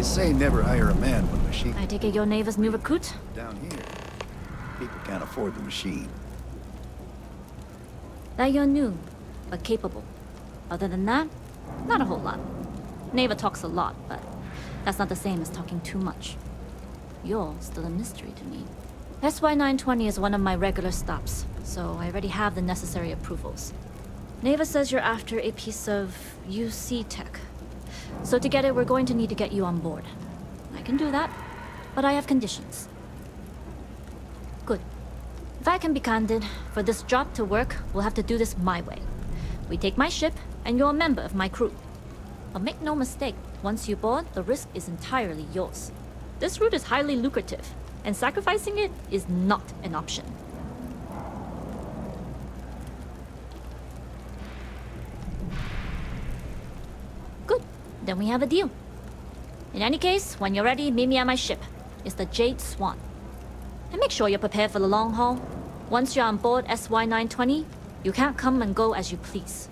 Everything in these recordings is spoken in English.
say never hire a man when machine I take it your neighbor's new recruit? down here. People can't afford the machine. That you're new, but capable. Other than that, not a whole lot. Neighbor talks a lot, but that's not the same as talking too much. You're still a mystery to me. SY-920 is one of my regular stops, so I already have the necessary approvals. Neva says you're after a piece of UC tech. So to get it, we're going to need to get you on board. I can do that, but I have conditions. Good. If I can be candid, for this job to work, we'll have to do this my way. We take my ship, and you're a member of my crew. But make no mistake, once you board, the risk is entirely yours. This route is highly lucrative, and sacrificing it is not an option. Good. Then we have a deal. In any case, when you're ready, meet me at my ship. It's the Jade Swan. And make sure you're prepared for the long haul. Once you're on board SY-920, you can't come and go as you please.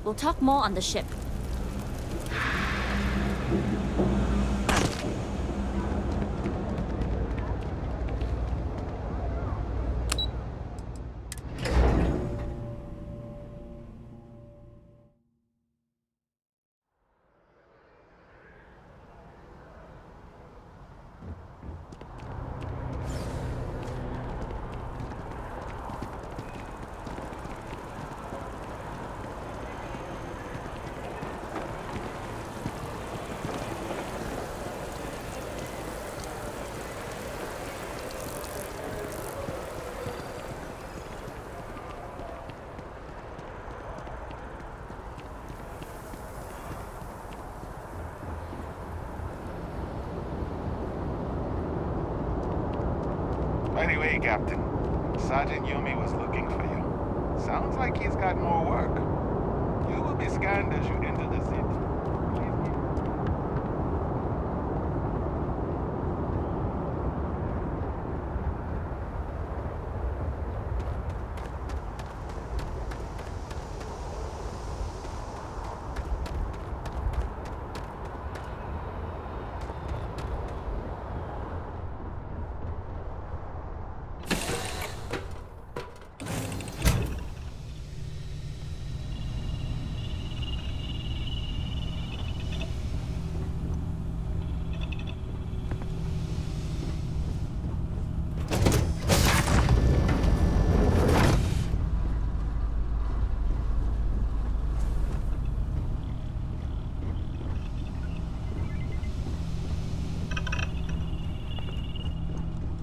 We'll talk more on the ship. Anyway, Captain, Sergeant Yumi was looking for you. Sounds like he's got more work. You will be scanned as you enter the city.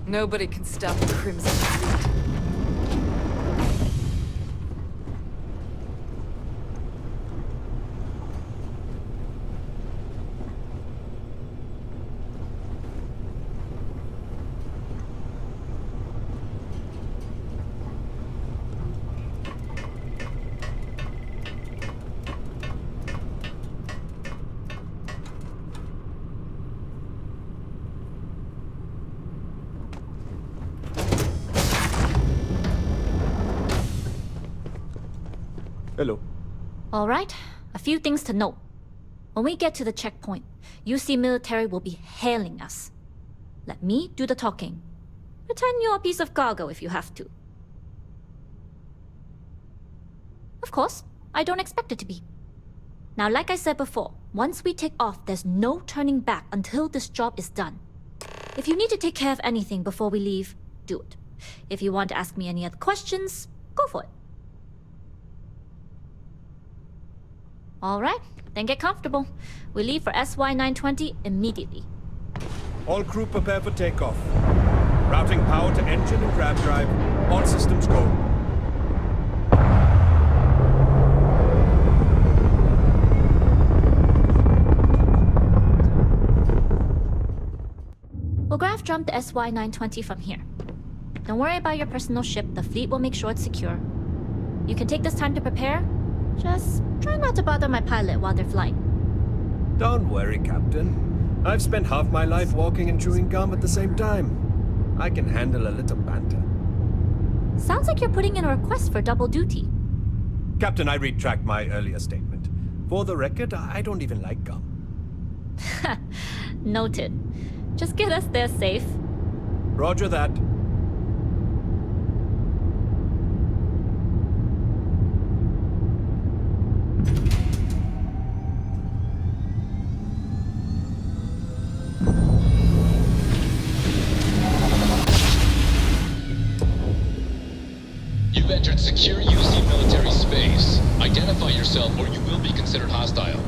Nobody can stop the Crimson Fleet. Hello. All right, a few things to note. When we get to the checkpoint, UC military will be hailing us. Let me do the talking. Pretend you're a piece of cargo if you have to. Of course, I don't expect it to be. Now, like I said before, once we take off, there's no turning back until this job is done. If you need to take care of anything before we leave, do it. If you want to ask me any other questions, go for it. All right, then get comfortable. We leave for SY-920 immediately. All crew prepare for takeoff. Routing power to engine and grab drive. All systems go. We'll graph jump the SY-920 from here. Don't worry about your personal ship. The fleet will make sure it's secure. You can take this time to prepare. Just try not to bother my pilot while they're flying. Don't worry, Captain. I've spent half my life walking and chewing gum at the same time. I can handle a little banter. Sounds like you're putting in a request for double duty. Captain, I retract my earlier statement. For the record, I don't even like gum. Noted. Just get us there safe. Roger that. You've entered secure UC military space. Identify yourself or you will be considered hostile.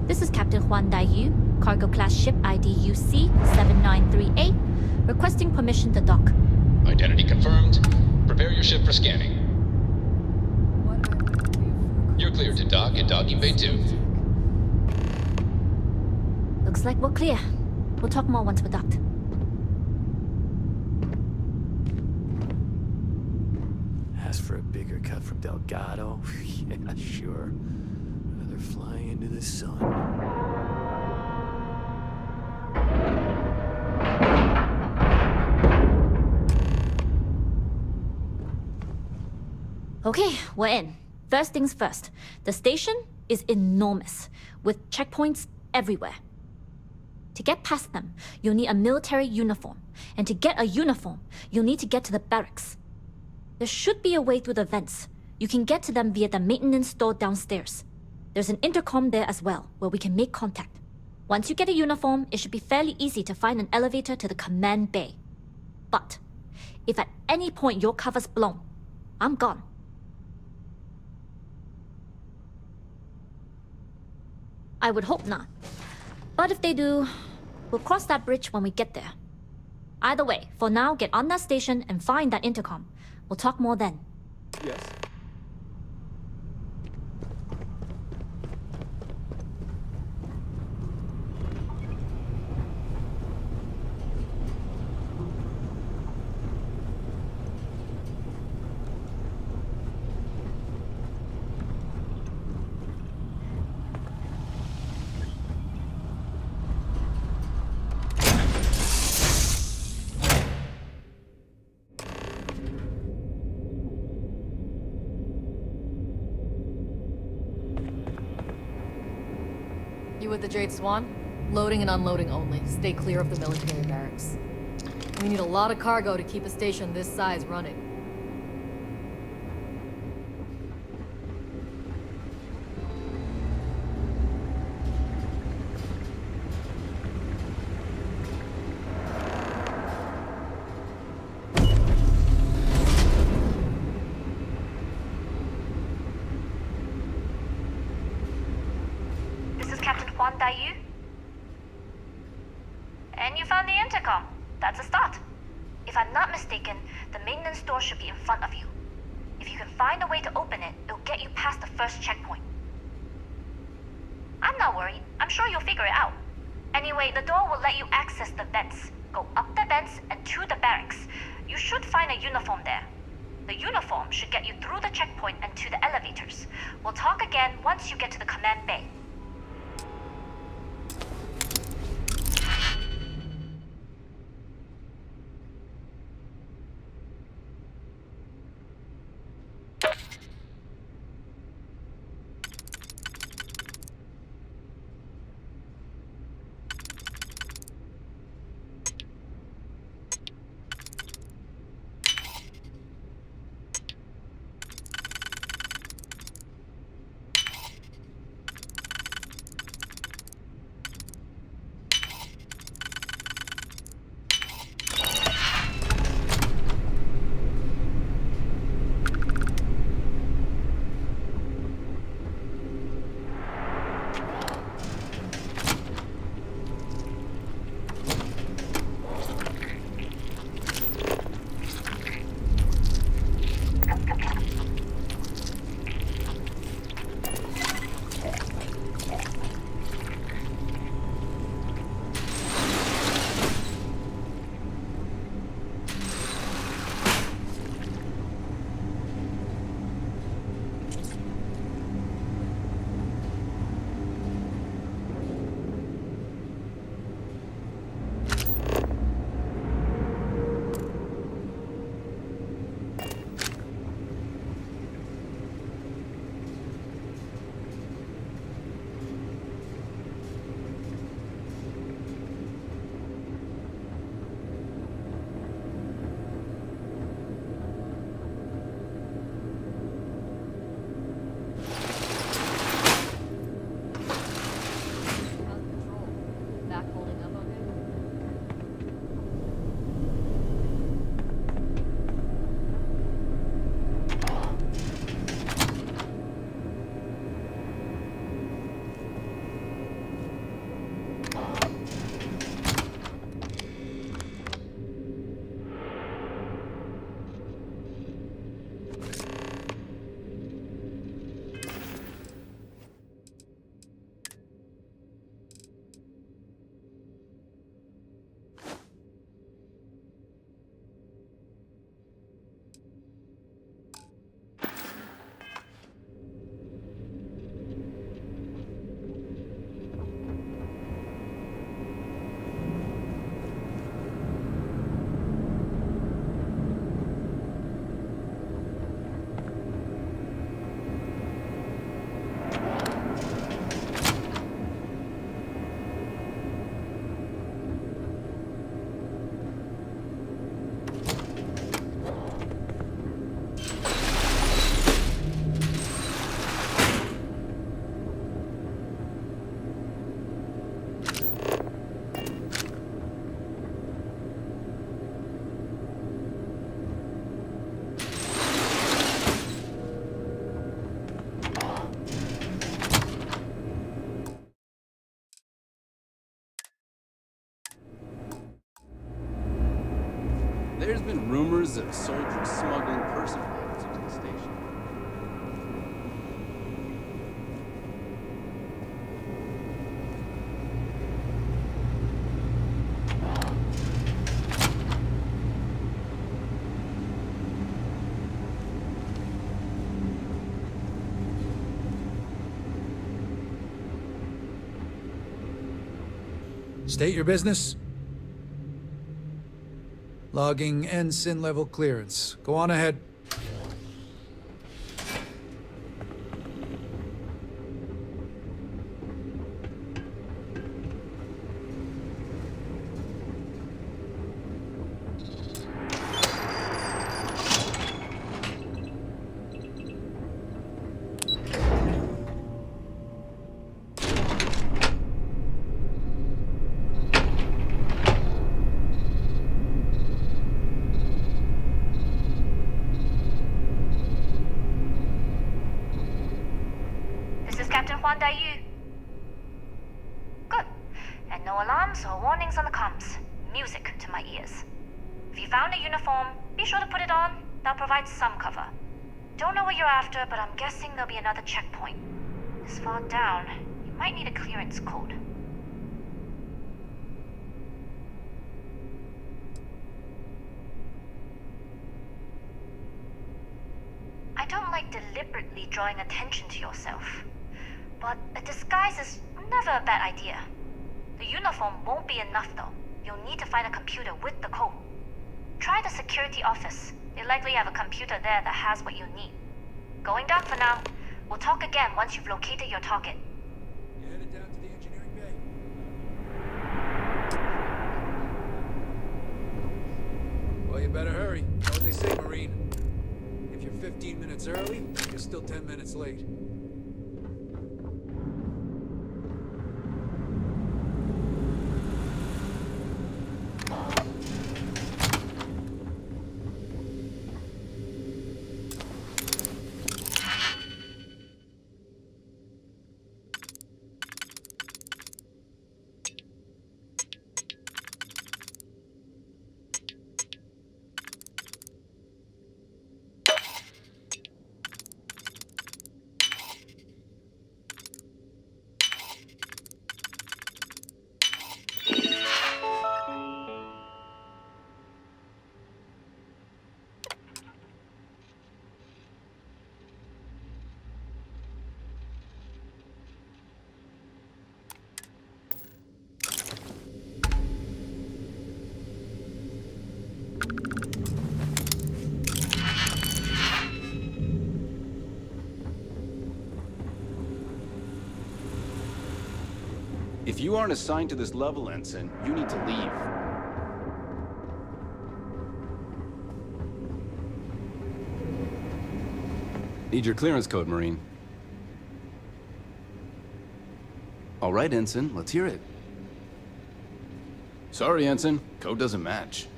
This is Captain Huan Daiyu, cargo class ship ID UC 7938, requesting permission to dock. Identity confirmed. Prepare your ship for scanning. You're cleared to dock in docking bay 2. Looks like we're clear. We'll talk more once we're docked. Ask for a bigger cut from Delgado? Yeah, sure. Rather fly into the sun. Okay, we're in. First things first. The station is enormous, with checkpoints everywhere. To get past them, you'll need a military uniform. And to get a uniform, you'll need to get to the barracks. There should be a way through the vents. You can get to them via the maintenance store downstairs. There's an intercom there as well, where we can make contact. Once you get a uniform, it should be fairly easy to find an elevator to the command bay. But, if at any point your cover's blown, I'm gone. I would hope not. But if they do, we'll cross that bridge when we get there. Either way, for now, get on that station and find that intercom. We'll talk more then. Yes. You with the Jade Swan? Loading and unloading only. Stay clear of the military barracks. We need a lot of cargo to keep a station this size running. This is Captain Huan Daiyu. And you found the intercom. That's a start. If I'm not mistaken, the maintenance door should be in front of you. If you can find a way to open it, it'll get you past the first checkpoint. I'm not worried. I'm sure you'll figure it out. Anyway, the door will let you access the vents. Go up the vents and to the barracks. You should find a uniform there. The uniform should get you through the checkpoint and to the elevators. We'll talk again once you get to the command bay. There's been rumors of soldiers smuggling person loads into the station. State your business. Logging ensign level clearance. Go on ahead. Good. And no alarms or warnings on the comms. Music to my ears. If you found a uniform, be sure to put it on. That'll provide some cover. Don't know what you're after, but I'm guessing there'll be another checkpoint. This far down, you might need a clearance code. I don't like deliberately drawing attention to yourself. But a disguise is never a bad idea. The uniform won't be enough though. You'll need to find a computer with the code. Try the security office. They likely have a computer there that has what you need. Going down for now. We'll talk again once you've located your target. You headed down to the engineering bay. Well, you better hurry. Know what they say, Marine. If you're 15 minutes early, you're still 10 minutes late. If you aren't assigned to this level, Ensign, you need to leave. Need your clearance code, Marine. All right, Ensign, let's hear it. Sorry, Ensign, code doesn't match.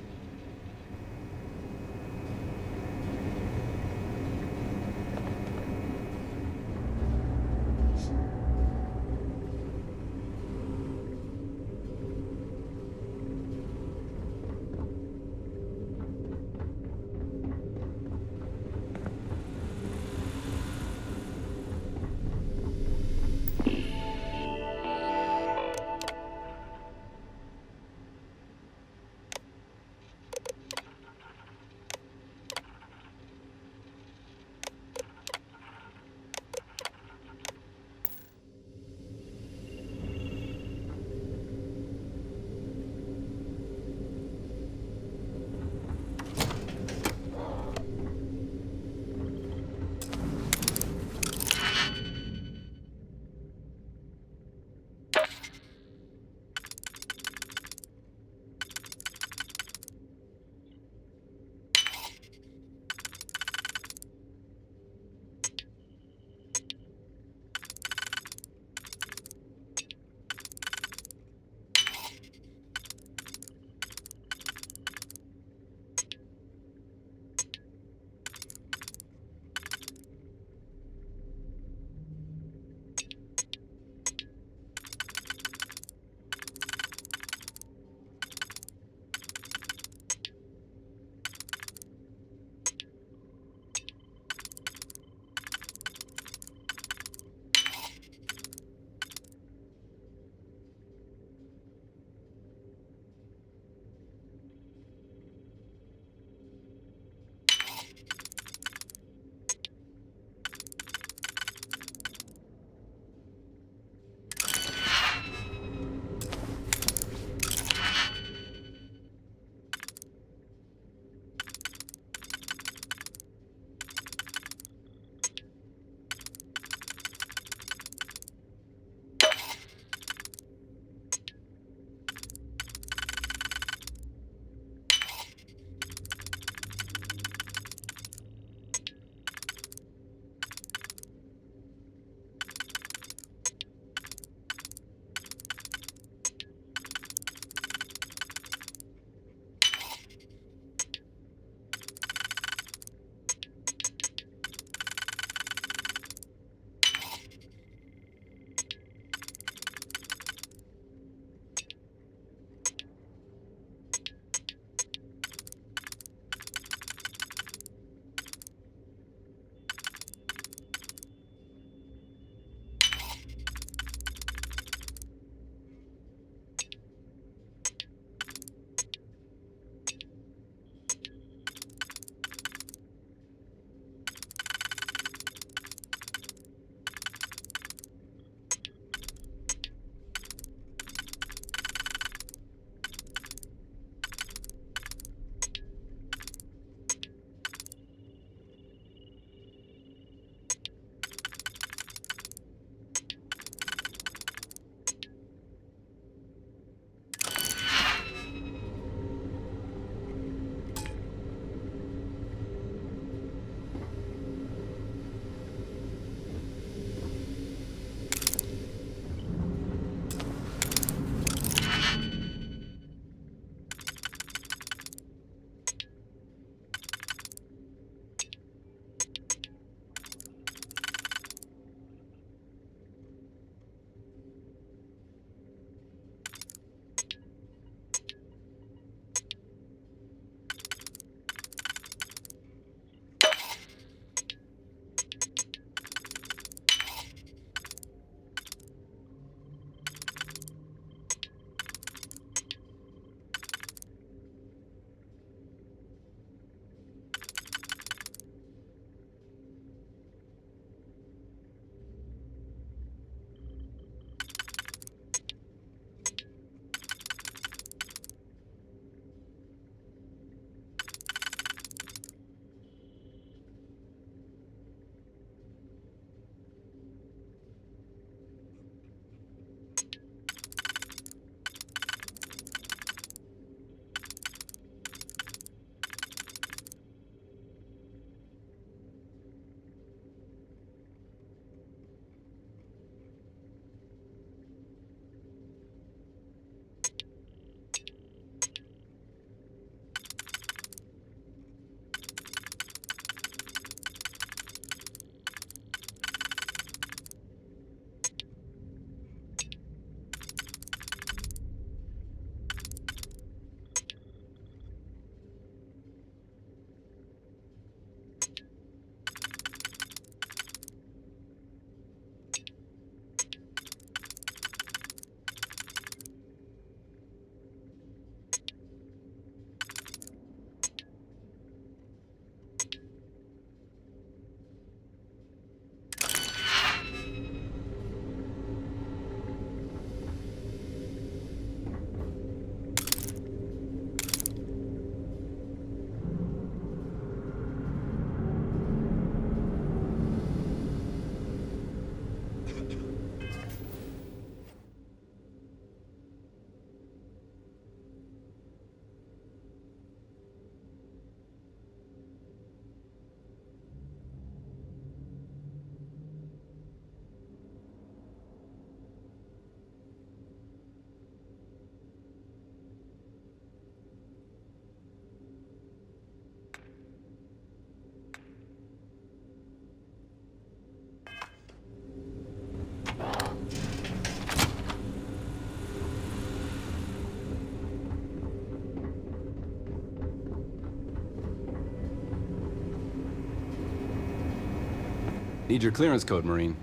Need your clearance code, Marine.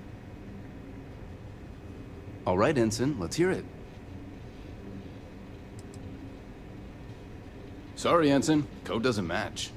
All right, Ensign, let's hear it. Sorry, Ensign. Code doesn't match.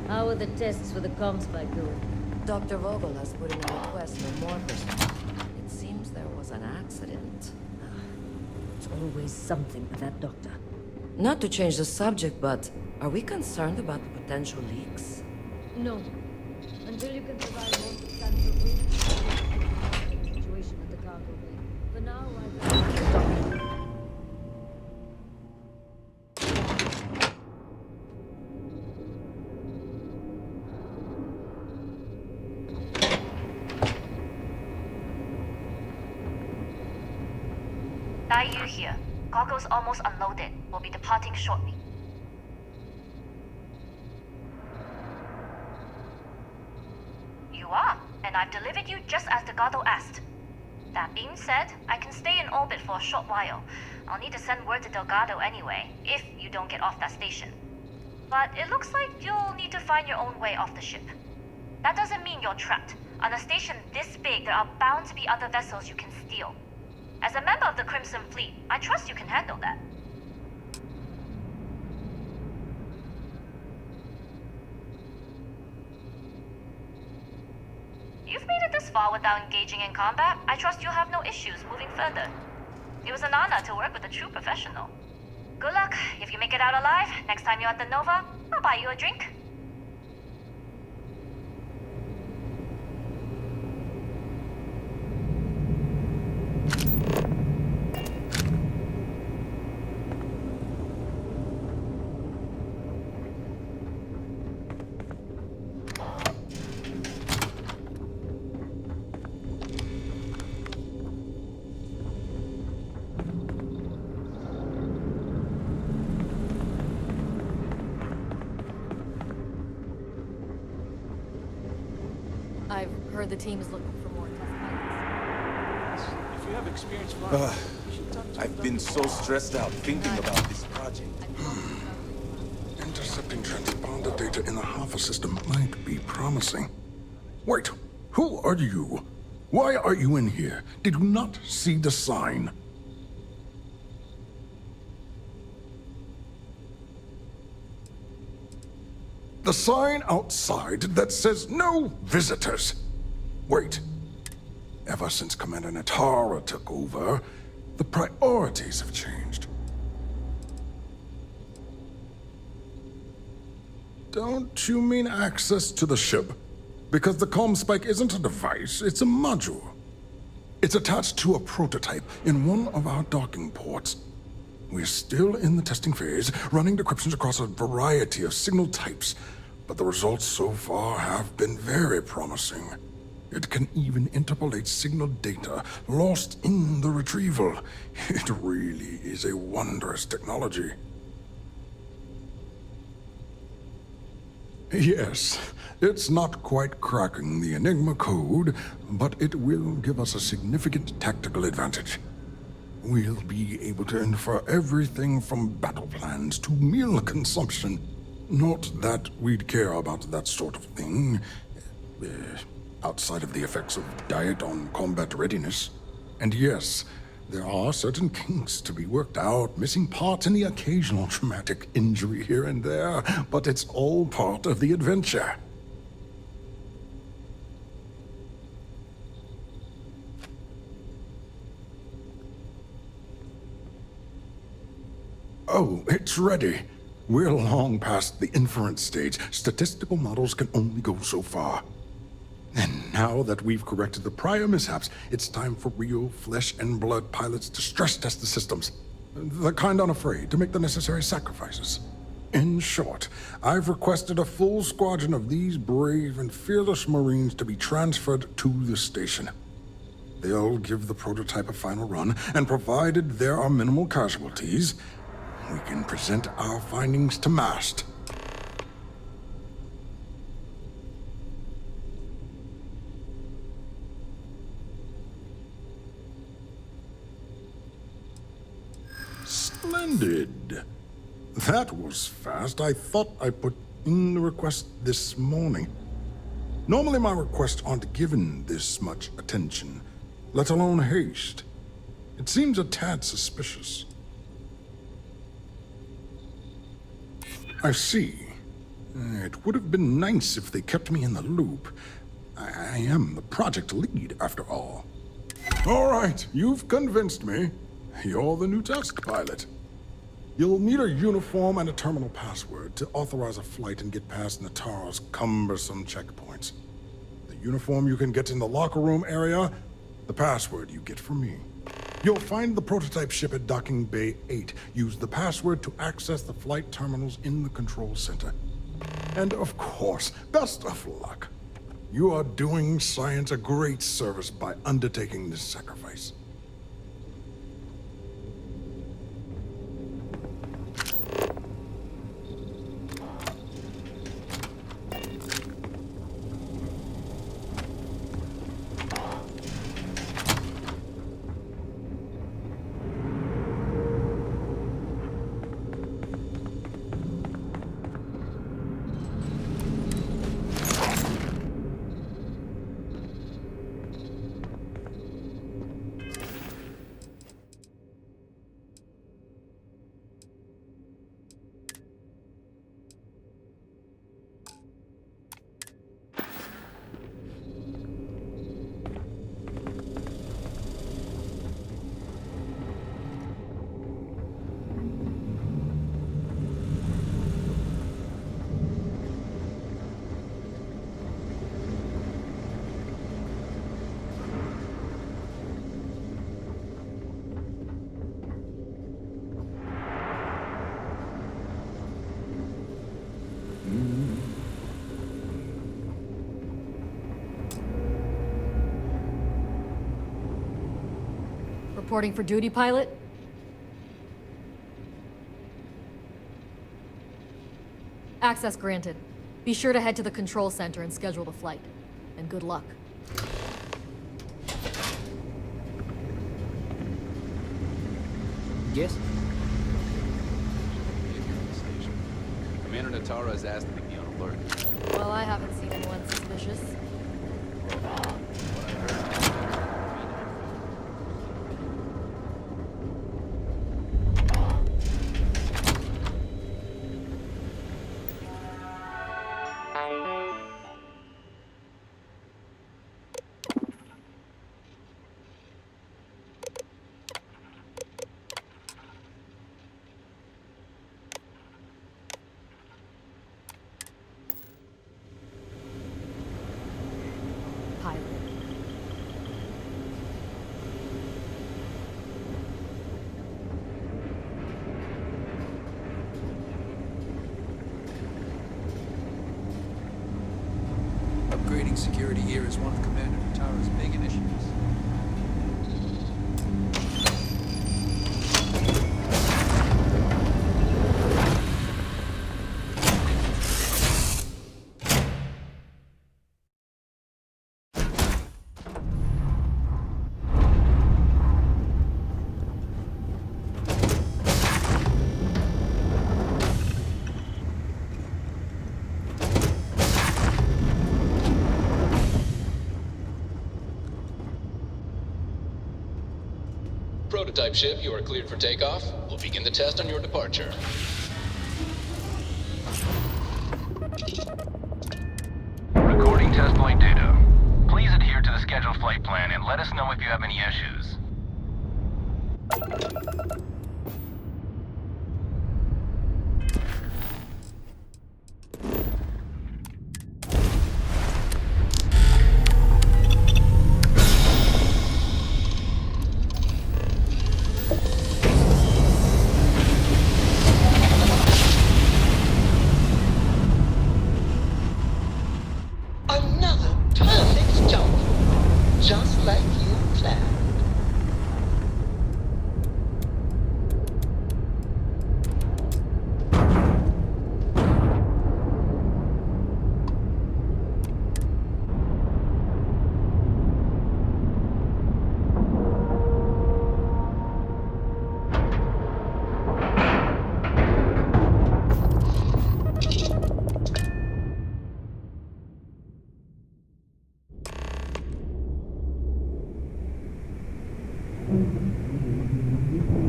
How are the tests for the comms spike going? Dr. Vogel has put in a request for more personnel. It seems there was an accident. It's always something with that doctor. Not to change the subject, but are we concerned about the potential leaks? No. Until you can provide more substantial proof. Situation with the cargo bay. For now, I've got the doctor. Yu here. Cargo's almost unloaded. We'll be departing shortly. You are, and I've delivered you just as Delgado asked. That being said, I can stay in orbit for a short while. I'll need to send word to Delgado anyway, if you don't get off that station. But it looks like you'll need to find your own way off the ship. That doesn't mean you're trapped. On a station this big, there are bound to be other vessels you can steal. As a member of the Crimson Fleet, I trust you can handle that. You've made it this far without engaging in combat. I trust you'll have no issues moving further. It was an honor to work with a true professional. Good luck. If you make it out alive, next time you're at the Nova, I'll buy you a drink. Heard the team is looking for more test pilots. If you have experience flying, you should talk to I've been so stressed out thinking about this project. Intercepting transponder data in the Alpha system might be promising. Wait, who are you? Why are you in here? Did you not see the sign? The sign outside that says no visitors. Wait. Ever since Commander Natara took over, the priorities have changed. Don't you mean access to the ship? Because the comm spike isn't a device, it's a module. It's attached to a prototype in one of our docking ports. We're still in the testing phase, running decryptions across a variety of signal types, but the results so far have been very promising. It can even interpolate signal data lost in the retrieval. It really is a wondrous technology. Yes, it's not quite cracking the Enigma code, but it will give us a significant tactical advantage. We'll be able to infer everything from battle plans to meal consumption. Not that we'd care about that sort of thing, outside of the effects of diet on combat readiness. And yes, there are certain kinks to be worked out, missing parts and the occasional traumatic injury here and there, but it's all part of the adventure. Oh, it's ready. We're long past the inference stage. Statistical models can only go so far. And now that we've corrected the prior mishaps, it's time for real flesh and blood pilots to stress test the systems. The kind unafraid to make the necessary sacrifices. In short, I've requested a full squadron of these brave and fearless Marines to be transferred to the station. They'll give the prototype a final run, and provided there are minimal casualties, we can present our findings to MAST. Splendid. That was fast. I thought I put in the request this morning. Normally my requests aren't given this much attention, let alone haste. It seems a tad suspicious. I see. It would have been nice if they kept me in the loop. I am the project lead, after all. All right, you've convinced me. You're the new test pilot. You'll need a uniform and a terminal password to authorize a flight and get past Natara's cumbersome checkpoints. The uniform you can get in the locker room area, the password you get from me. You'll find the prototype ship at Docking Bay 8. Use the password to access the flight terminals in the control center. And of course, best of luck. You are doing science a great service by undertaking this sacrifice. Reporting for duty, pilot? Access granted. Be sure to head to the control center and schedule the flight. And good luck. Yes? Commander Natara has asked me to be on alert. Well, I haven't seen anyone suspicious. Pilot. Upgrading security here is one of Commander Natara's big initiatives. Prototype ship, you are cleared for takeoff. We'll begin the test on your departure. Recording test flight data. Please adhere to the scheduled flight plan and let us know if you have any issues. Another perfect jump, just like you planned.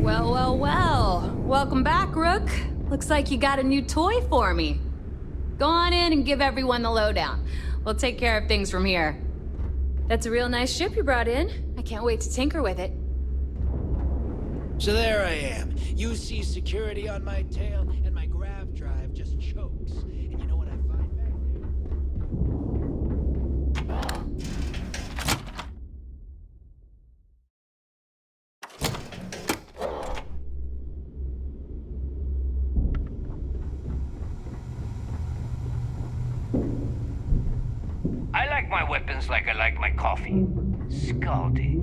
Well. Welcome back, Rook. Looks like you got a new toy for me. Go on in and give everyone the lowdown. We'll take care of things from here. That's a real nice ship you brought in. I can't wait to tinker with it. So there I am. You see security on my tail, and my grav drive just chokes. And you know what I find back I like my weapons like I like my coffee. Scalding.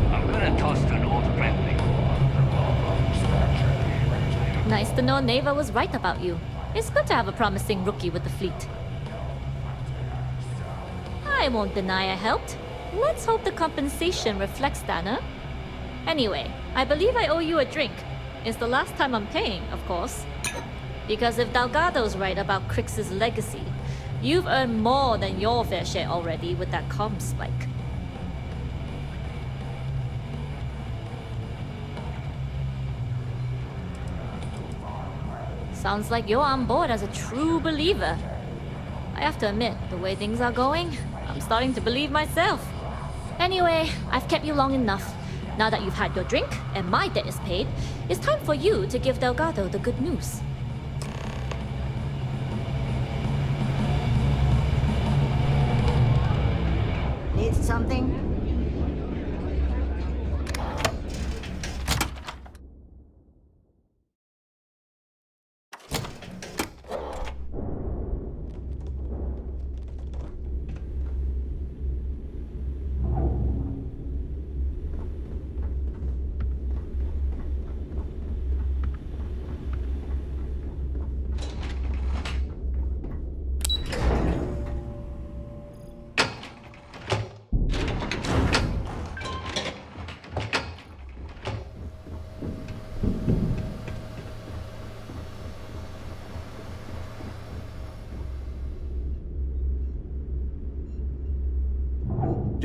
I'm gonna toast an old friendly. Nice to know Neva was right about you. It's good to have a promising rookie with the fleet. I won't deny I helped. Let's hope the compensation reflects that, huh? Anyway, I believe I owe you a drink. It's the last time I'm paying, of course. Because if Delgado's right about Crix's legacy, you've earned more than your fair share already with that comm spike. Sounds like you're on board as a true believer. I have to admit, the way things are going, I'm starting to believe myself. Anyway, I've kept you long enough. Now that you've had your drink and my debt is paid, it's time for you to give Delgado the good news. Need something?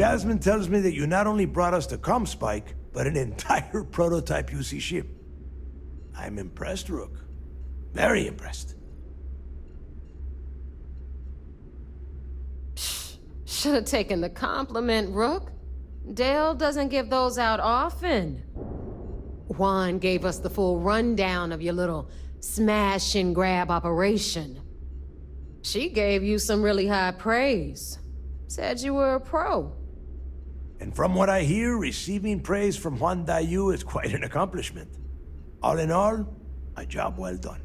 Jasmine tells me that you not only brought us the ComSpike, but an entire prototype UC ship. I'm impressed, Rook. Very impressed. Should have taken the compliment, Rook. Dale doesn't give those out often. Juan gave us the full rundown of your little smash and grab operation. She gave you some really high praise. Said you were a pro. And from what I hear, receiving praise from Juan Dayu is quite an accomplishment. All in all, a job well done.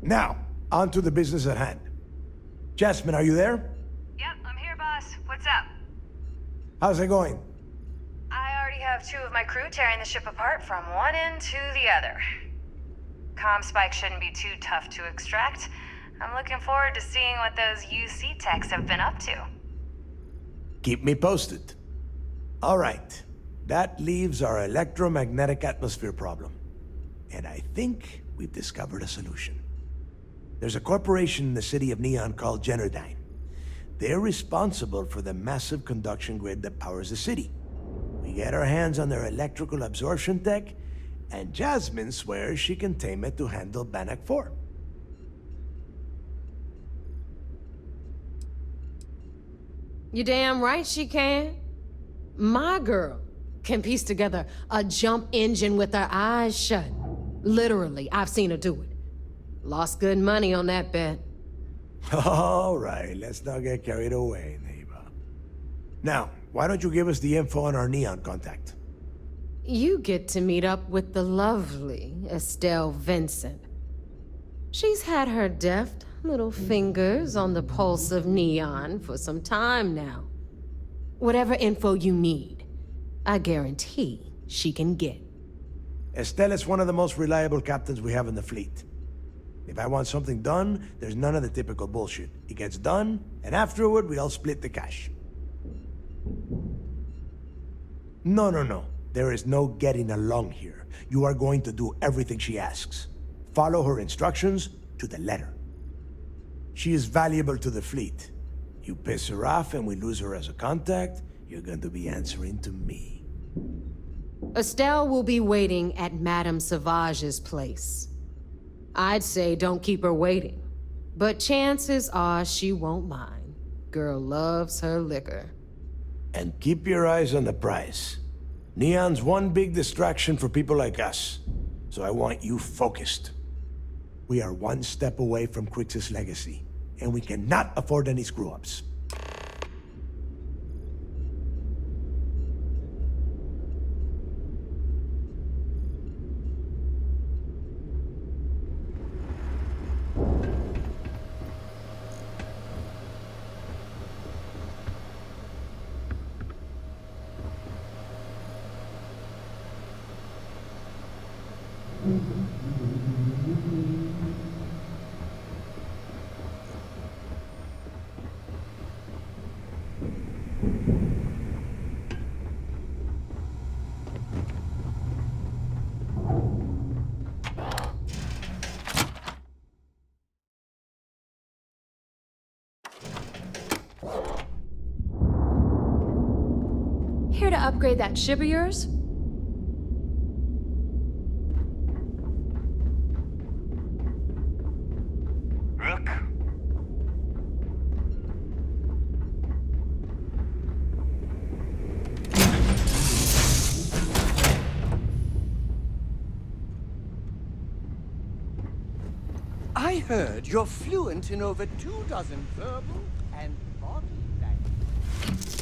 Now, on to the business at hand. Jasmine, are you there? Yep, I'm here, boss. What's up? How's it going? I already have 2 of my crew tearing the ship apart from one end to the other. ComSpike shouldn't be too tough to extract. I'm looking forward to seeing what those UC techs have been up to. Keep me posted. All right, that leaves our electromagnetic atmosphere problem. And I think we've discovered a solution. There's a corporation in the city of Neon called Generdyne. They're responsible for the massive conduction grid that powers the city. We get our hands on their electrical absorption tech, and Jasmine swears she can tame it to handle Bannock 4. You damn right she can. My girl can piece together a jump engine with her eyes shut. Literally, I've seen her do it. Lost good money on that bet. All right, let's not get carried away, neighbor. Now, why don't you give us the info on our Neon contact? You get to meet up with the lovely Estelle Vincent. She's had her deft little fingers on the pulse of Neon for some time now. Whatever info you need, I guarantee she can get. Estelle is one of the most reliable captains we have in the fleet. If I want something done, there's none of the typical bullshit. It gets done, and afterward, we all split the cash. No. There is no getting along here. You are going to do everything she asks. Follow her instructions to the letter. She is valuable to the fleet. You piss her off and we lose her as a contact, you're going to be answering to me. Estelle will be waiting at Madame Sauvage's place. I'd say don't keep her waiting, but chances are she won't mind. Girl loves her liquor. And keep your eyes on the prize. Neon's one big distraction for people like us, so I want you focused. We are one step away from Crixus' legacy, and we cannot afford any screw-ups. Here to upgrade that ship of yours? Rook? I heard you're fluent in over 24 verbal and body language.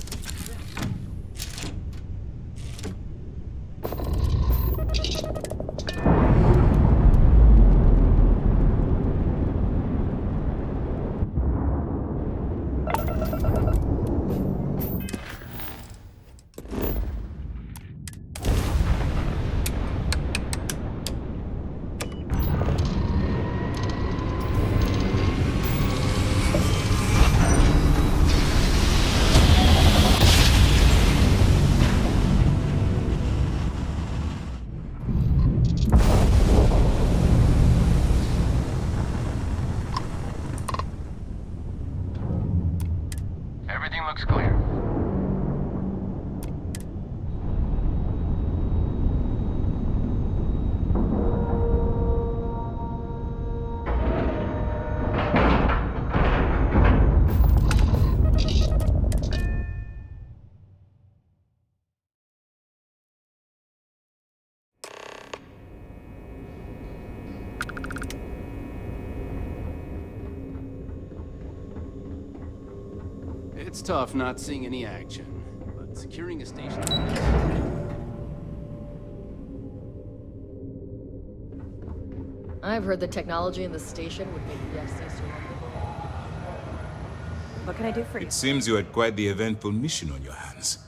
It's tough not seeing any action, but securing a station... I've heard the technology in the station would make the FC surrendable. What can I do for you? It seems you had quite the eventful mission on your hands.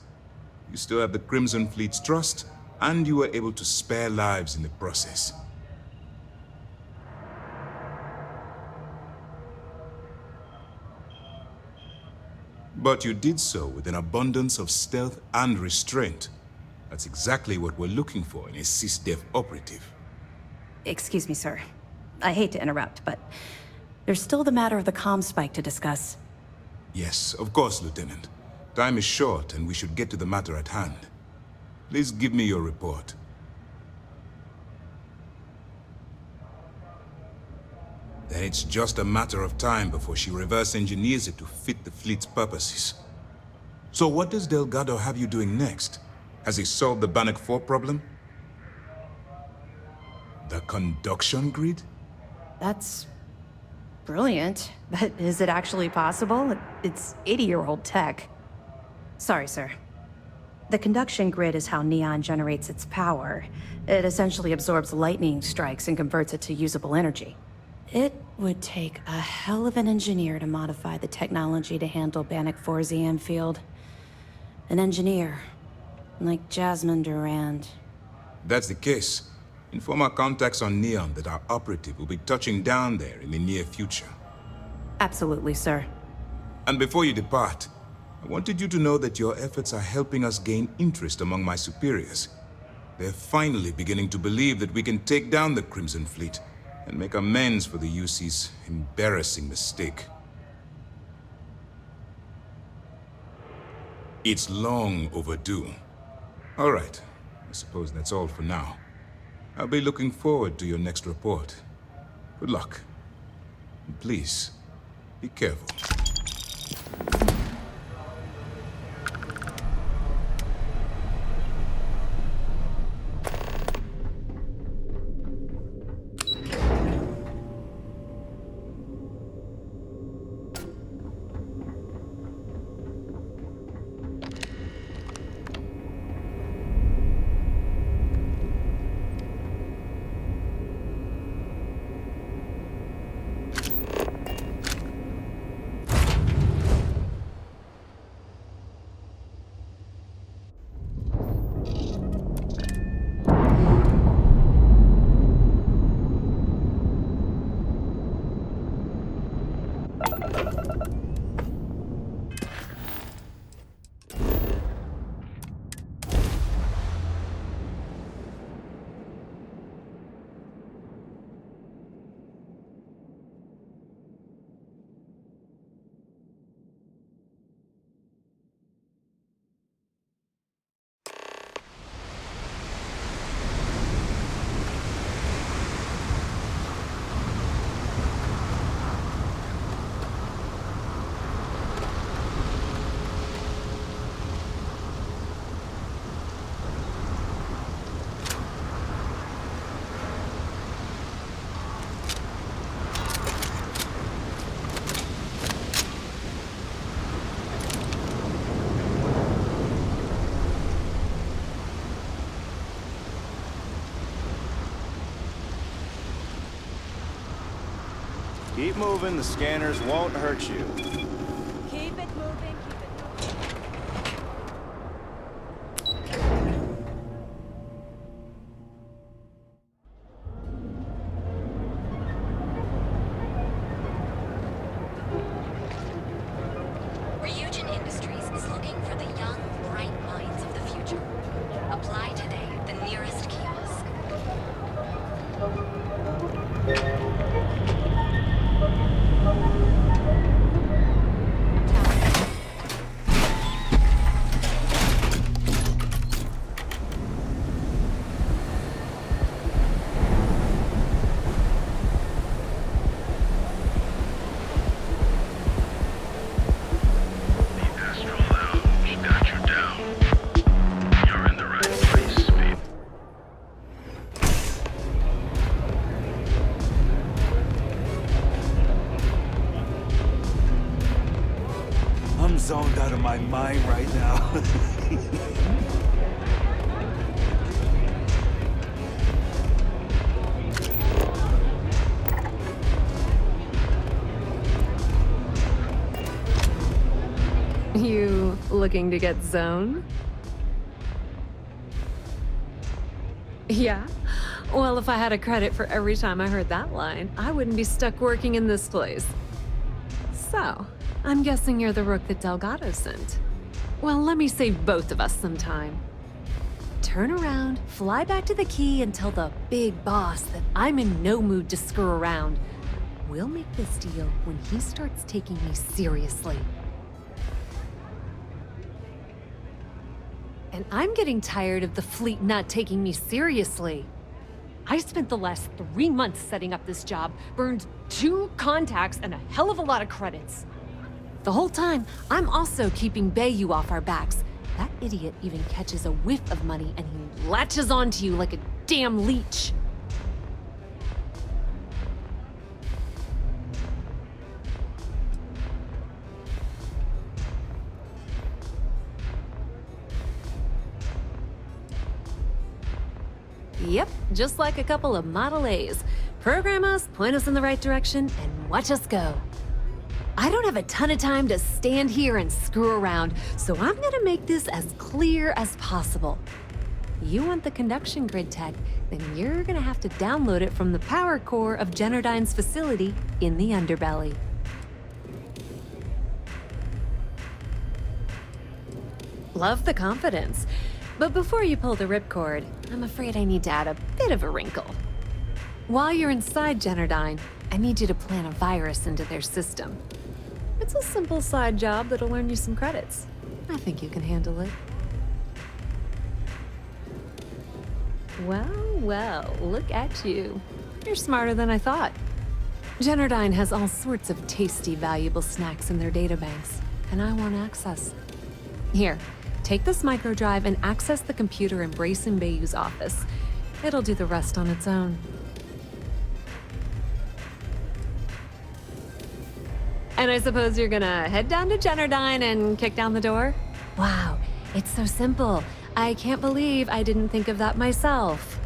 You still have the Crimson Fleet's trust, and you were able to spare lives in the process. But you did so with an abundance of stealth and restraint. That's exactly what we're looking for in a SysDef operative. Excuse me, sir. I hate to interrupt, but there's still the matter of the comm spike to discuss. Yes, of course, Lieutenant. Time is short, and we should get to the matter at hand. Please give me your report. Then it's just a matter of time before she reverse engineers it to fit the fleet's purposes. So what does Delgado have you doing next? Has he solved the Bannock 4 problem? The conduction grid? That's brilliant, but is it actually possible? It's 80-year-old tech. Sorry, sir. The conduction grid is how Neon generates its power. It essentially absorbs lightning strikes and converts it to usable energy. It would take a hell of an engineer to modify the technology to handle Bannock 4's EM field. An engineer, like Jasmine Durand. If that's the case, inform our contacts on Neon that our operative will be touching down there in the near future. Absolutely, sir. And before you depart, I wanted you to know that your efforts are helping us gain interest among my superiors. They're finally beginning to believe that we can take down the Crimson Fleet and make amends for the UC's embarrassing mistake. It's long overdue. All right, I suppose that's all for now. I'll be looking forward to your next report. Good luck. And please, be careful. Keep moving, the scanners won't hurt you. Keep it moving, Ryujin Industries is looking for the young, bright minds of the future. Apply today at the nearest kiosk. out of my mind right now. You looking to get zoned? Yeah? Well, if I had a credit for every time I heard that line, I wouldn't be stuck working in this place. So, I'm guessing you're the rook that Delgado sent. Well, let me save both of us some time. Turn around, fly back to the key, and tell the big boss that I'm in no mood to screw around. We'll make this deal when he starts taking me seriously. And I'm getting tired of the fleet not taking me seriously. I spent the last 3 months setting up this job, burned 2 contacts and a hell of a lot of credits. The whole time, I'm also keeping Bayou off our backs. That idiot even catches a whiff of money and he latches onto you like a damn leech. Yep, just like a couple of Model A's. Program us, point us in the right direction, and watch us go. I don't have a ton of time to stand here and screw around, so I'm gonna make this as clear as possible. You want the conduction grid tech, then you're gonna have to download it from the power core of Generdyne's facility in the underbelly. Love the confidence. But before you pull the ripcord, I'm afraid I need to add a bit of a wrinkle. While you're inside Generdyne, I need you to plant a virus into their system. It's a simple side job that'll earn you some credits. I think you can handle it. Well, look at you. You're smarter than I thought. Generdyne has all sorts of tasty, valuable snacks in their databanks, and I want access. Here. Take this microdrive and access the computer in Brayson Bayou's office. It'll do the rest on its own. And I suppose you're gonna head down to Generdyne and kick down the door? Wow, it's so simple. I can't believe I didn't think of that myself.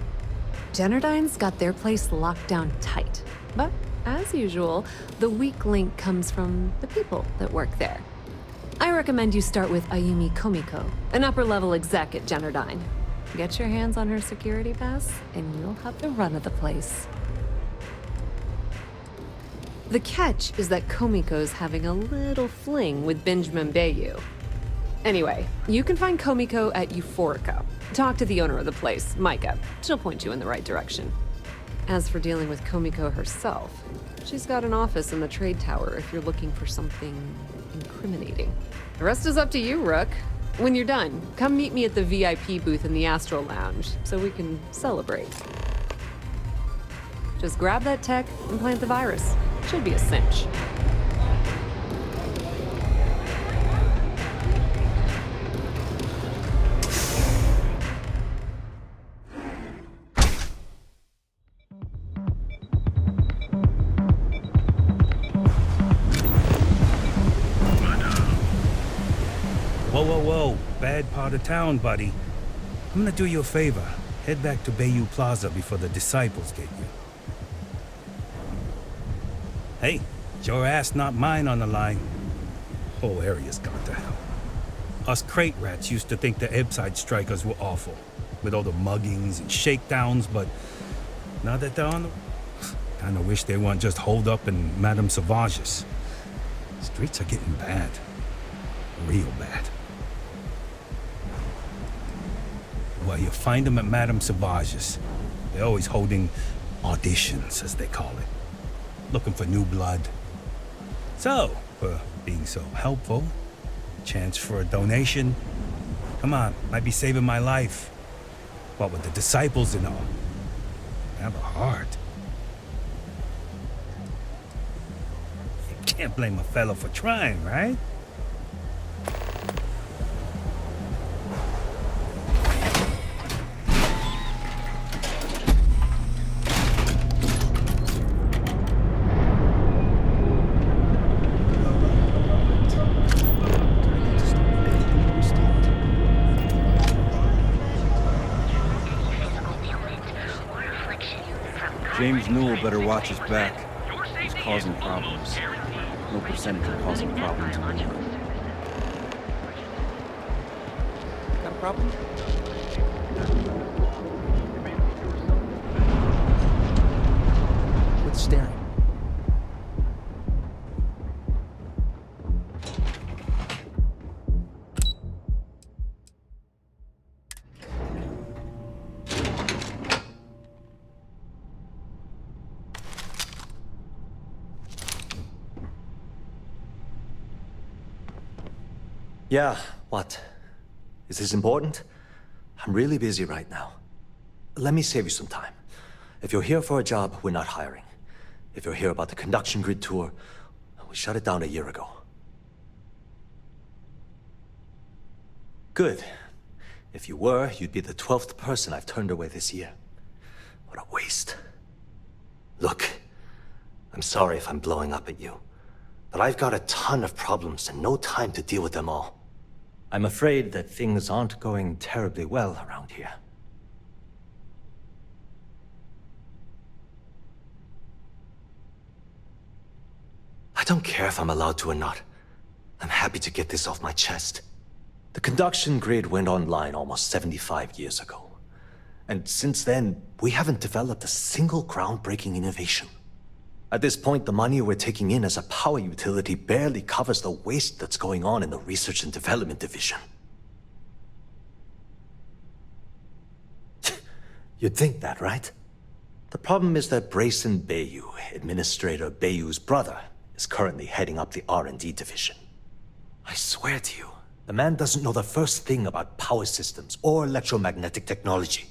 Generdyne's got their place locked down tight. But, as usual, the weak link comes from the people that work there. I recommend you start with Ayumi Komiko, an upper-level exec at Generdyne. Get your hands on her security pass, and you'll have the run of the place. The catch is that Komiko's having a little fling with Benjamin Bayou. Anyway, you can find Komiko at Euphorica. Talk to the owner of the place, Micah. She'll point you in the right direction. As for dealing with Komiko herself, she's got an office in the trade tower if you're looking for something incriminating. The rest is up to you, Rook. When you're done, come meet me at the VIP booth in the Astral Lounge so we can celebrate. Just grab that tech and plant the virus. Should be a cinch. Whoa. Bad part of town, buddy. I'm gonna do you a favor. Head back to Bayou Plaza before the disciples get you. Hey, it's your ass, not mine on the line. Whole area's gone to hell. Us crate rats used to think the Ebside strikers were awful, with all the muggings and shakedowns, but now that they're on the... Kinda wish they weren't just holed up in Madame Sauvage's. Streets are getting bad. Real bad. Well, you find them at Madame Sauvage's. They're always holding auditions, as they call it. Looking for new blood. So, for being so helpful, chance for a donation. Come on, might be saving my life. What with the disciples and all. Have a heart. You can't blame a fellow for trying, right? James Newell better watch his back. He's causing problems. No percentage of causing problems in the world. Got a problem? Quit staring. Yeah, what? Is this important? I'm really busy right now. Let me save you some time. If you're here for a job, we're not hiring. If you're here about the conduction grid tour, we shut it down a year ago. Good. If you were, you'd be the 12th person I've turned away this year. What a waste. Look, I'm sorry if I'm blowing up at you, but I've got a ton of problems and no time to deal with them all. I'm afraid that things aren't going terribly well around here. I don't care if I'm allowed to or not. I'm happy to get this off my chest. The conduction grid went online almost 75 years ago. And since then, we haven't developed a single groundbreaking innovation. At this point, the money we're taking in as a power utility barely covers the waste that's going on in the research and development division. You'd think that, right? The problem is that Brayson Bayou, Administrator Bayou's brother, is currently heading up the R&D division. I swear to you, the man doesn't know the first thing about power systems or electromagnetic technology.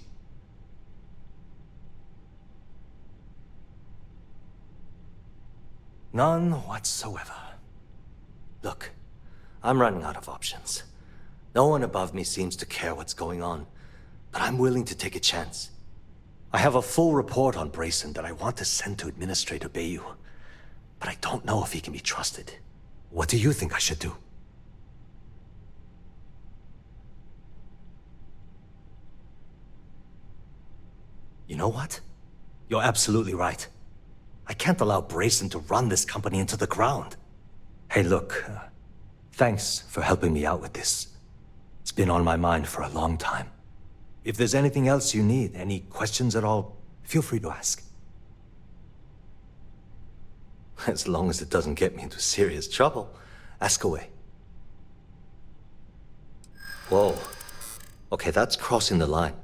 None whatsoever. Look, I'm running out of options. No one above me seems to care what's going on, but I'm willing to take a chance. I have a full report on Brayson that I want to send to Administrator Bayou, but I don't know if he can be trusted. What do you think I should do? You know what? You're absolutely right. I can't allow Brayson to run this company into the ground. Hey, look, thanks for helping me out with this. It's been on my mind for a long time. If there's anything else you need, any questions at all, feel free to ask. As long as it doesn't get me into serious trouble, ask away. Whoa. Okay, that's crossing the line.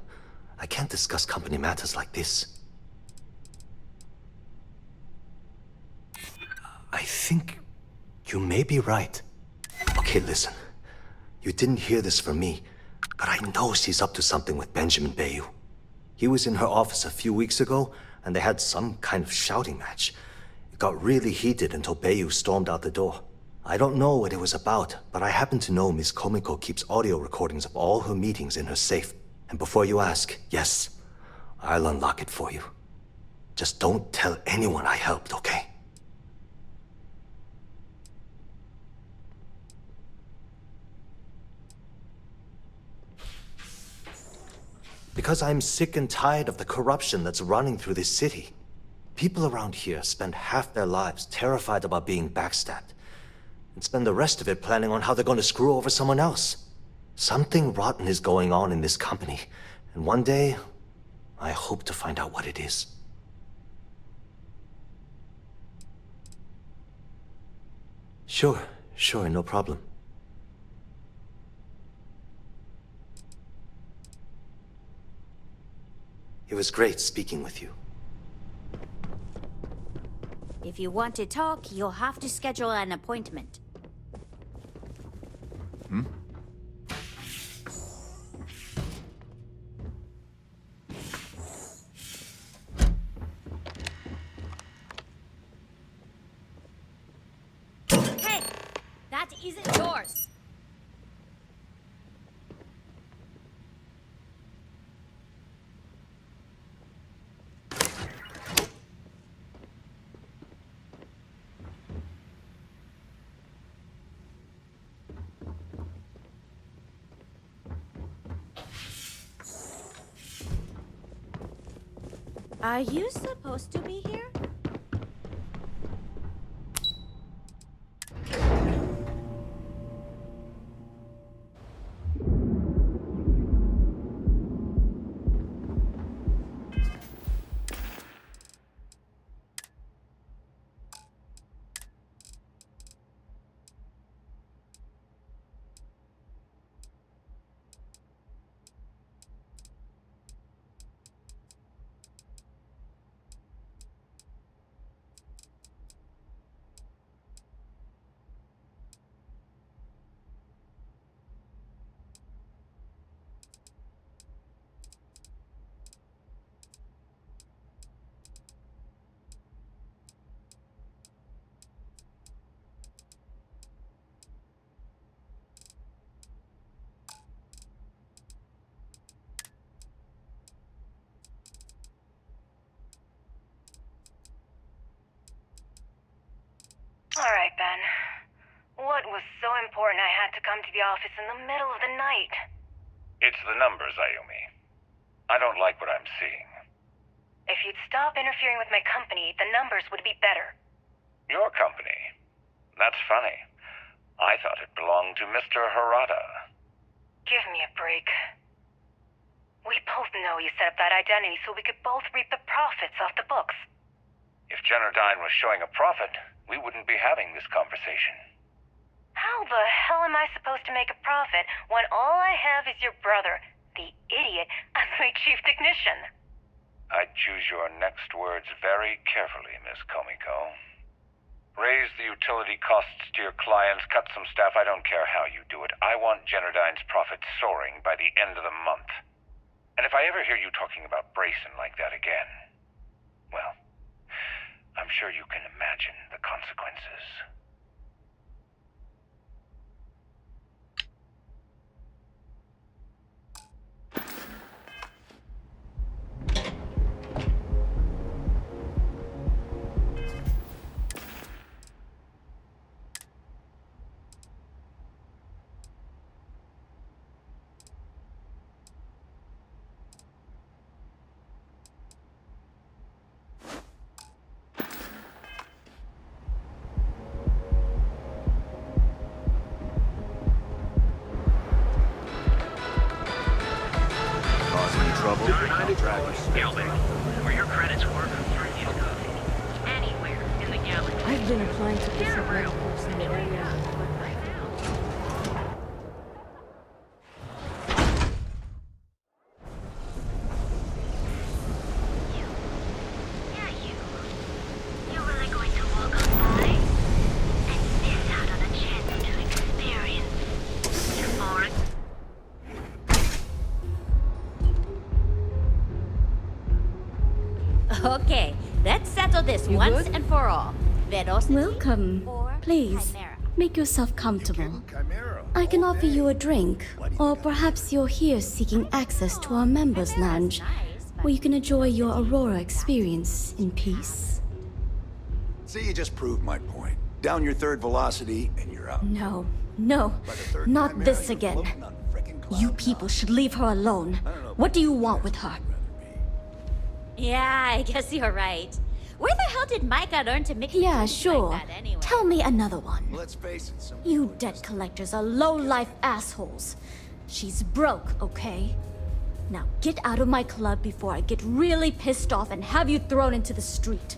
I can't discuss company matters like this. I think you may be right. Okay, listen. You didn't hear this from me, but I know she's up to something with Benjamin Bayou. He was in her office a few weeks ago, and they had some kind of shouting match. It got really heated until Bayou stormed out the door. I don't know what it was about, but I happen to know Miss Komiko keeps audio recordings of all her meetings in her safe. And before you ask, yes, I'll unlock it for you. Just don't tell anyone I helped, okay? Because I'm sick and tired of the corruption that's running through this city. People around here spend half their lives terrified about being backstabbed, and spend the rest of it planning on how they're going to screw over someone else. Something rotten is going on in this company, and one day, I hope to find out what it is. Sure, no problem. It was great speaking with you. If you want to talk, you'll have to schedule an appointment. Hmm? Hey! That isn't yours! Are you supposed to be here? All right, Ben. What was so important I had to come to the office in the middle of the night? It's the numbers, Ayumi. I don't like what I'm seeing. If you'd stop interfering with my company, the numbers would be better. Your company? That's funny. I thought it belonged to Mr. Harada. Give me a break. We both know you set up that identity so we could both reap the profits off the books. If Generdyne was showing a profit, we wouldn't be having this conversation. How the hell am I supposed to make a profit when all I have is your brother, the idiot, as my chief technician? I'd choose your next words very carefully, Miss Komiko. Raise the utility costs to your clients, cut some staff, I don't care how you do it. I want Generdyne's profits soaring by the end of the month. And if I ever hear you talking about Brayson like that again, well, I'm sure you can imagine the consequences. Where your credits work for anywhere in the galaxy. I've been applying to different medicals in the area. You're really going to walk on by and miss out on a chance to experience your foreign. Okay, let's settle this once and for all. Velocity Welcome. or Please, chimera? make yourself comfortable. I can offer you a drink, or perhaps you're here seeking access to our members' lounge, where you can enjoy your Aurora experience in peace. See, you just proved my point. Down your third velocity, and you're out. No, not this again. You people should leave her alone. What do you want with her? Yeah, I guess you're right. Where the hell did Micah learn to mix Yeah, things sure. like that anyway? Tell me another one. Let's face it, You debt collectors are low-life assholes. She's broke, okay? Now get out of my club before I get really pissed off and have you thrown into the street.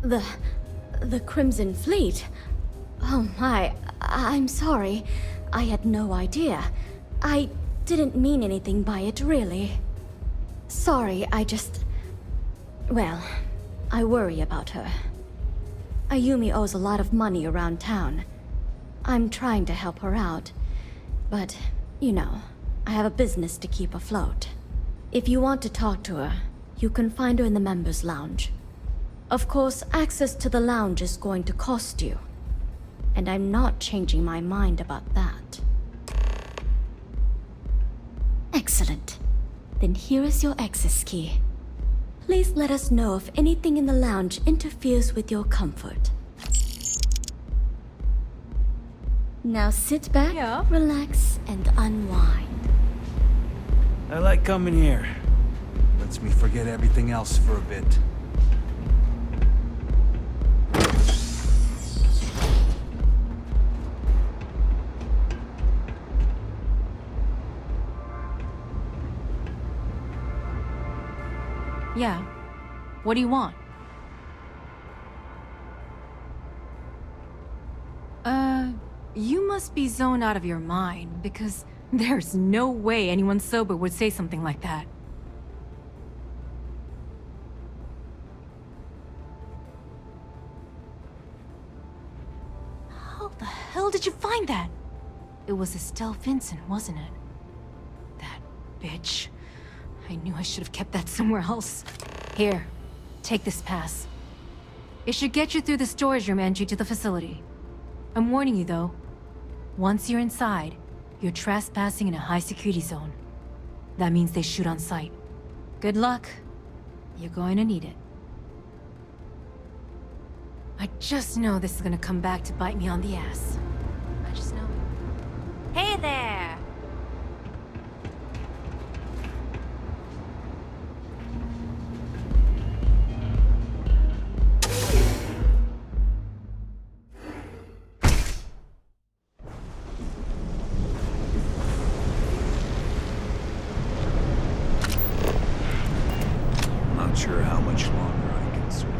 The Crimson Fleet? Oh my, I'm sorry. I had no idea. I didn't mean anything by it, really. Sorry, well, I worry about her. Ayumi owes a lot of money around town. I'm trying to help her out. But, you know, I have a business to keep afloat. If you want to talk to her, you can find her in the members' lounge. Of course, access to the lounge is going to cost you. And I'm not changing my mind about that. Excellent. Then here is your access key. Please let us know if anything in the lounge interferes with your comfort. Now sit back, relax, and unwind. I like coming here. Lets me forget everything else for a bit. Yeah. What do you want? You must be zoned out of your mind, because there's no way anyone sober would say something like that. How the hell did you find that? It was Estelle Vincent, wasn't it? That bitch. I knew I should have kept that somewhere else. Here, take this pass. It should get you through the storage room entry to the facility. I'm warning you though. Once you're inside, you're trespassing in a high-security zone. That means they shoot on sight. Good luck. You're going to need it. I just know this is gonna come back to bite me on the ass. I just know it. Hey there! Not sure how much longer I can survive.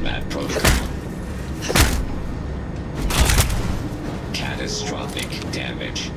combat protocol. Catastrophic damage.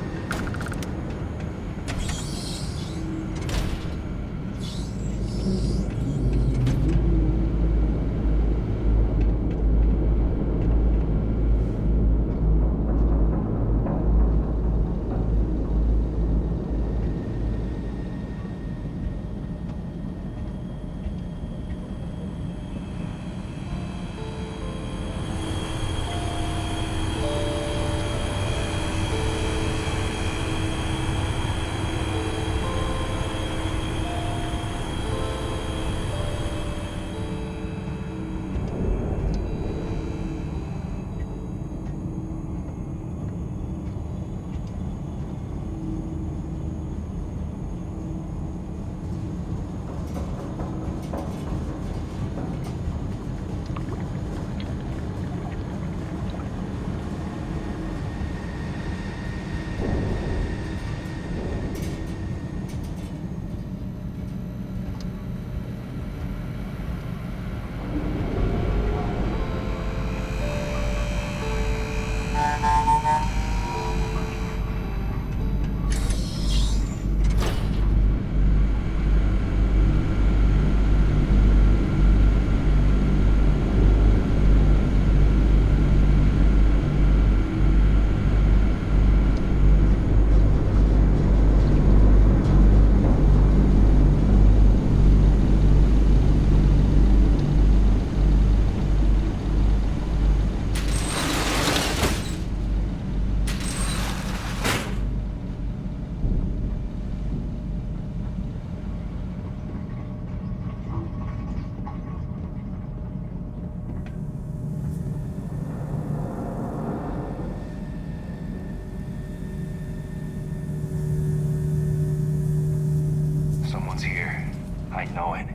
Someone's here. I know it.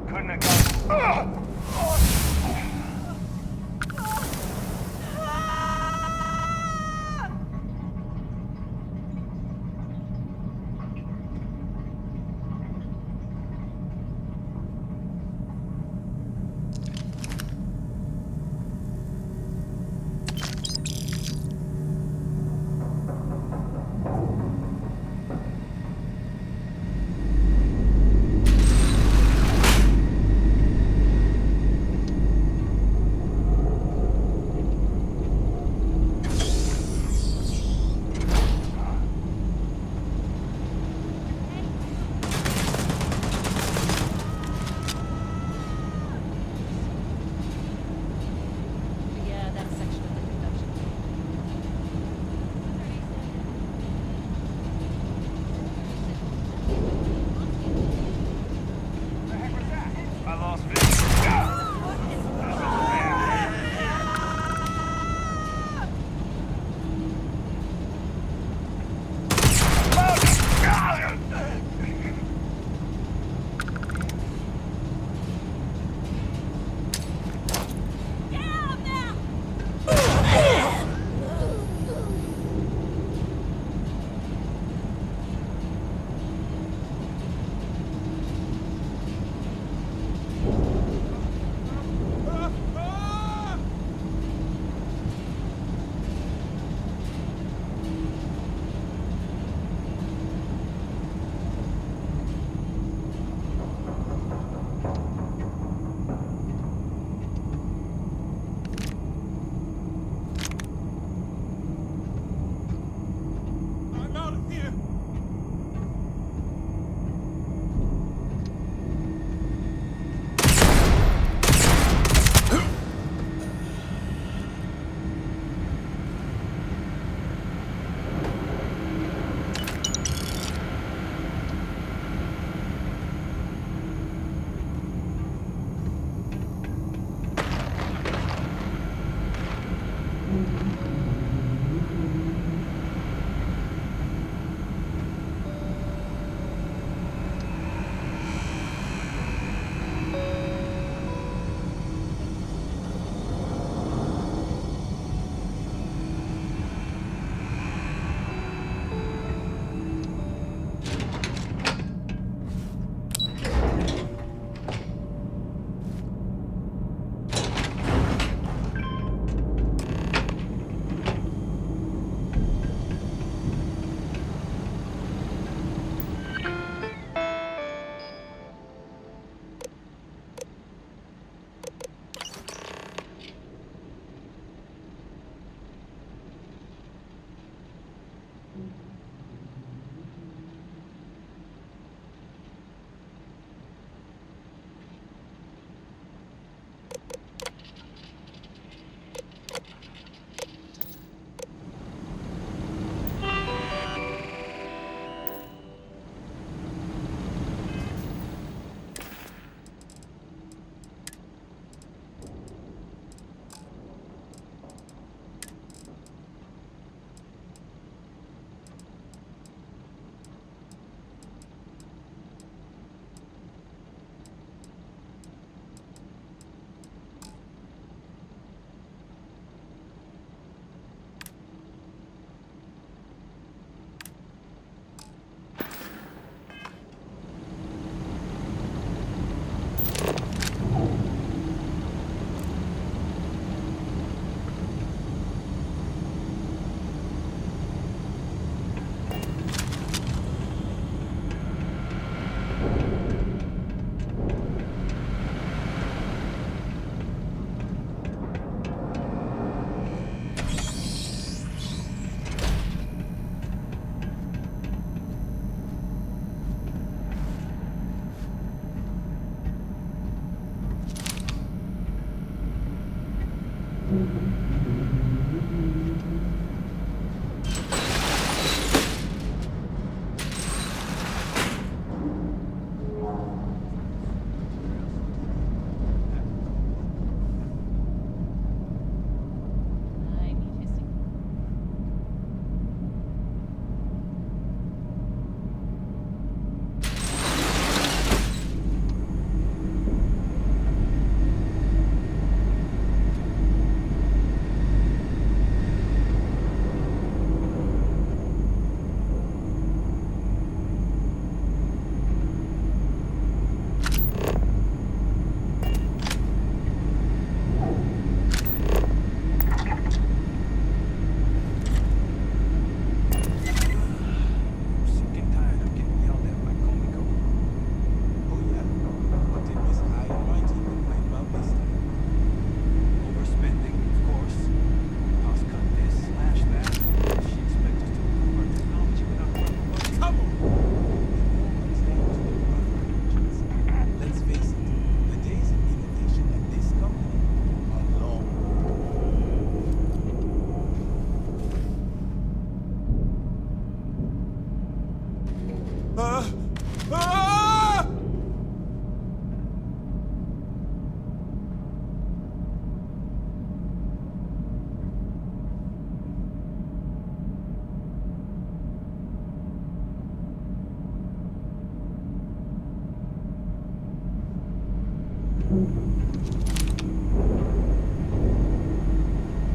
Couldn't have gone.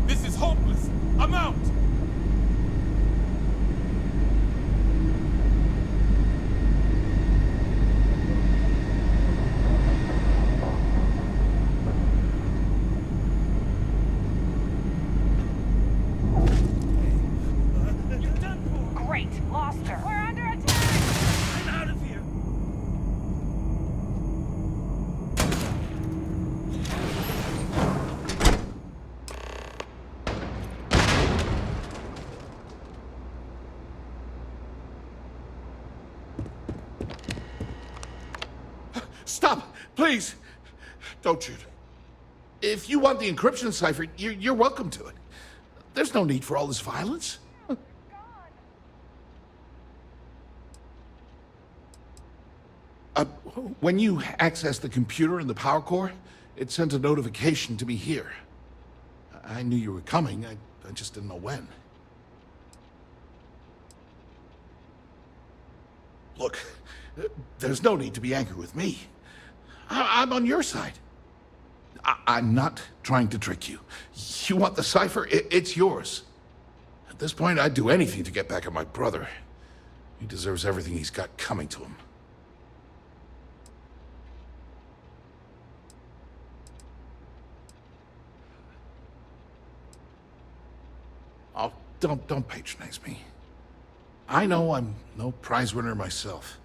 This is hopeless. I'm out. Great, lost her. We're under attack! I'm out of here. Stop! Please! Don't shoot. If you want the encryption cipher, you're welcome to it. There's no need for all this violence. When you access the computer in the power core, it sends a notification to me here. I knew you were coming, I just didn't know when. Look, there's no need to be angry with me. I'm on your side. I'm not trying to trick you. You want the cipher? It's yours. At this point, I'd do anything to get back at my brother. He deserves everything he's got coming to him. Oh, don't patronize me. I know I'm no prize winner myself,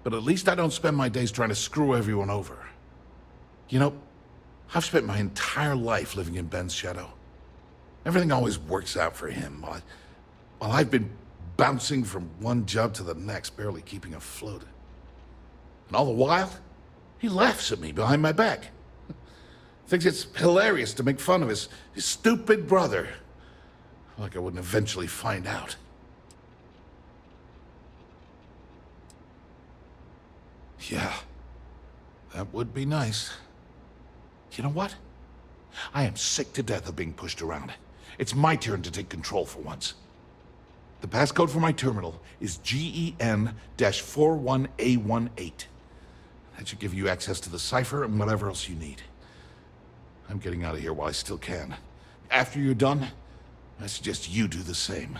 but at least I don't spend my days trying to screw everyone over. You know, I've spent my entire life living in Ben's shadow. Everything always works out for him, while I've been bouncing from one job to the next, barely keeping afloat. And all the while, he laughs at me behind my back. Thinks it's hilarious to make fun of his stupid brother. Like I wouldn't eventually find out. Yeah, that would be nice. You know what? I am sick to death of being pushed around. It's my turn to take control for once. The passcode for my terminal is GEN-41A18. That should give you access to the cipher and whatever else you need. I'm getting out of here while I still can. After you're done, I suggest you do the same.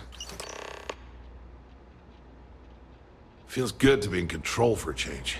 Feels good to be in control for a change.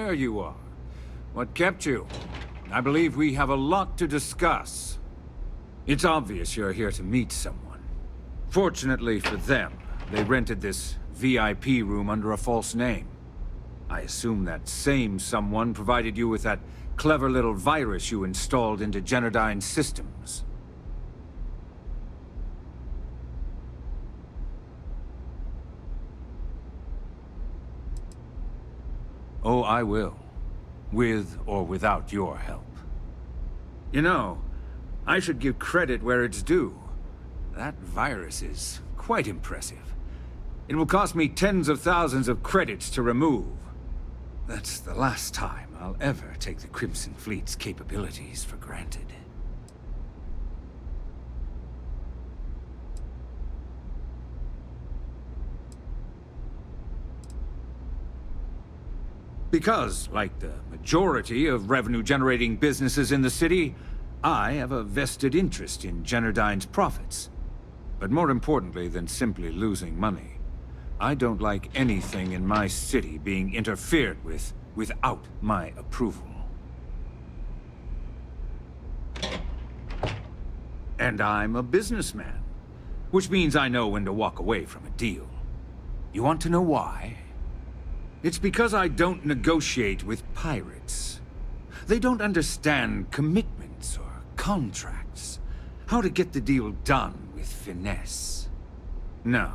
there you are. What kept you? I believe we have a lot to discuss. It's obvious you're here to meet someone. Fortunately for them, they rented this VIP room under a false name. I assume that same someone provided you with that clever little virus you installed into Generdyne's systems. Oh, I will. With or without your help. You know, I should give credit where it's due. That virus is quite impressive. It will cost me tens of thousands of credits to remove. That's the last time I'll ever take the Crimson Fleet's capabilities for granted. Because, like the majority of revenue-generating businesses in the city, I have a vested interest in Generdyne's profits. But more importantly than simply losing money, I don't like anything in my city being interfered with without my approval. And I'm a businessman, which means I know when to walk away from a deal. You want to know why? It's because I don't negotiate with pirates. They don't understand commitments or contracts. How to get the deal done with finesse. No.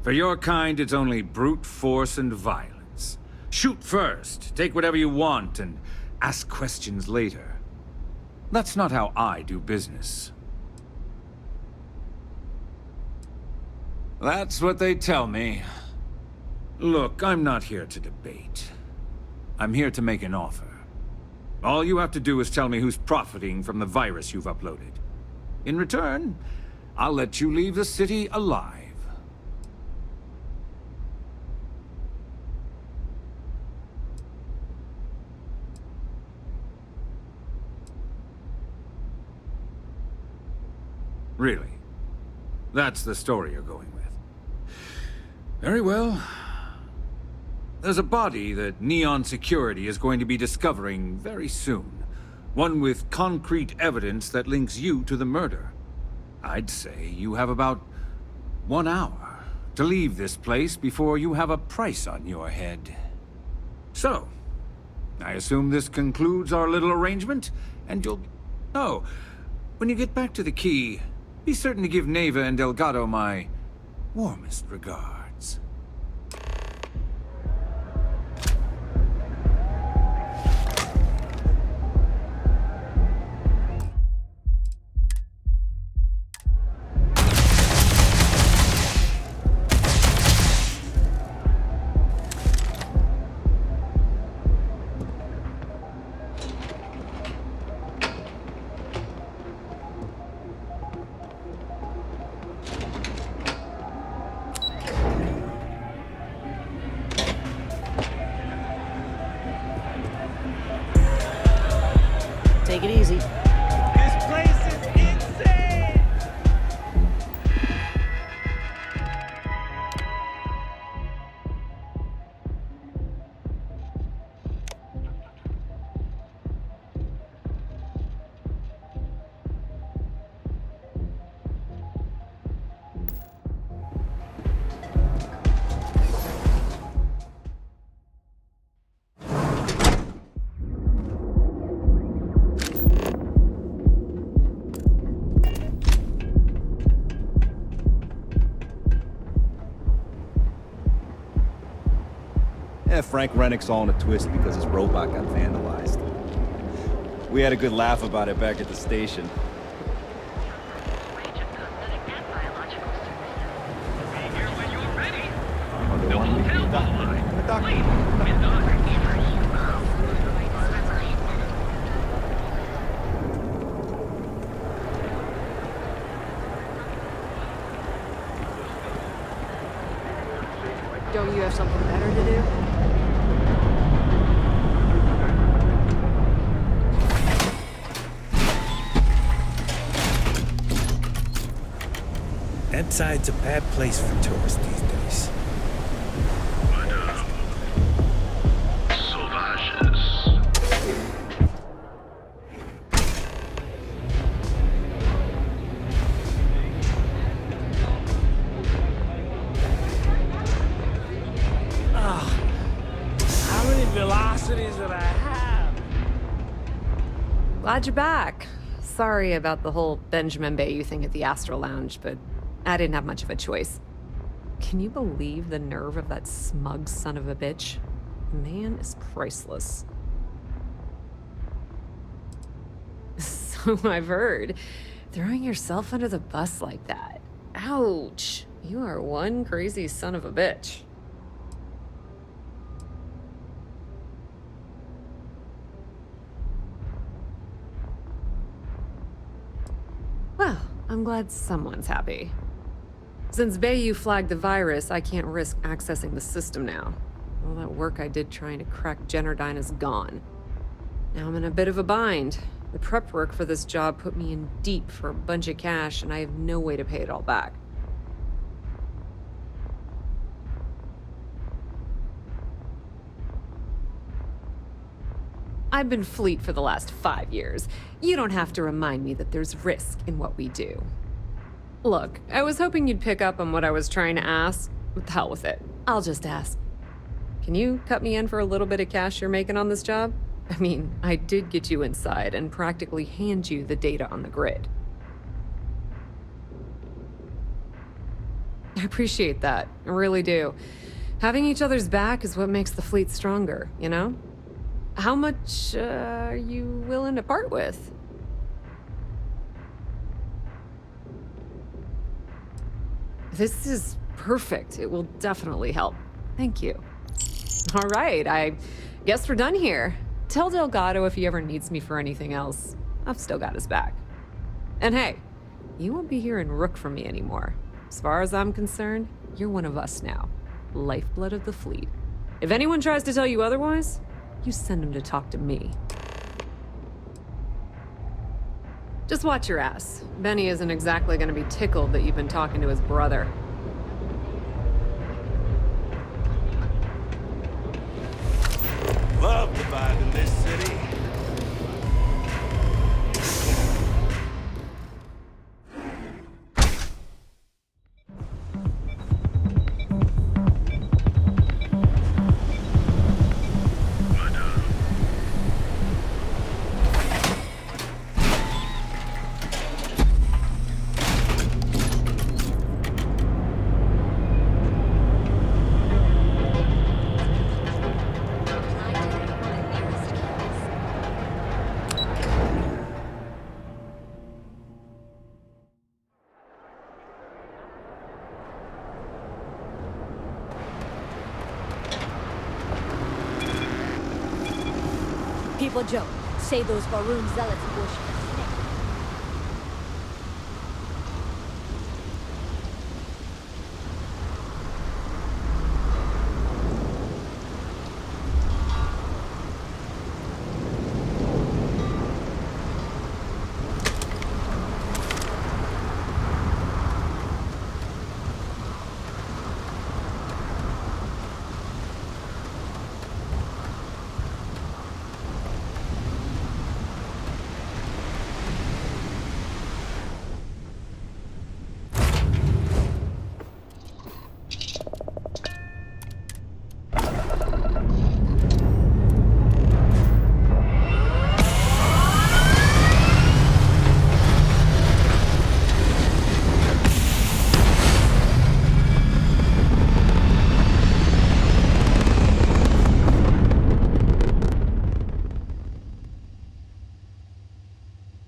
For your kind, it's only brute force and violence. Shoot first, take whatever you want, and ask questions later. That's not how I do business. That's what they tell me. Look, I'm not here to debate. I'm here to make an offer. All you have to do is tell me who's profiting from the virus you've uploaded. In return, I'll let you leave the city alive. Really? That's the story you're going with. Very well. There's a body that Neon Security is going to be discovering very soon. One with concrete evidence that links you to the murder. I'd say you have about 1 hour to leave this place before you have a price on your head. So, I assume this concludes our little arrangement, and you'll... Oh, when you get back to the key, be certain to give Neva and Delgado my warmest regards. Take it easy. This place is insane! Frank Rennick's all in a twist because his robot got vandalized. We had a good laugh about it back at the station. Don't you have something better to do? Ebbside's a bad place for tourists these days. Sauvage. Glad you're back. Sorry about the whole Benjamin Bayou thing at the Astral Lounge, but I didn't have much of a choice. Can you believe the nerve of that smug son of a bitch? Man is priceless. So I've heard. Throwing yourself under the bus like that. Ouch. You are one crazy son of a bitch. Well, I'm glad someone's happy. Since Bayou flagged the virus, I can't risk accessing the system now. All that work I did trying to crack Generdyne is gone. Now I'm in a bit of a bind. The prep work for this job put me in deep for a bunch of cash, and I have no way to pay it all back. I've been fleet for the last 5 years. You don't have to remind me that there's risk in what we do. Look, I was hoping you'd pick up on what I was trying to ask. What the hell with it? I'll just ask. Can you cut me in for a little bit of cash you're making on this job? I mean, I did get you inside and practically hand you the data on the grid. I appreciate that. I really do. Having each other's back is what makes the fleet stronger, you know? How much are you willing to part with? This is perfect. It will definitely help. Thank you. All right, I guess we're done here. Tell Delgado if he ever needs me for anything else. I've still got his back. And hey, you won't be hearing Rook from me anymore. As far as I'm concerned, you're one of us now. Lifeblood of the fleet. If anyone tries to tell you otherwise, you send him to talk to me. Just watch your ass. Benny isn't exactly gonna be tickled that you've been talking to his brother. Love the vibe in this city. People joke, say those Baroon zealots worship a snake.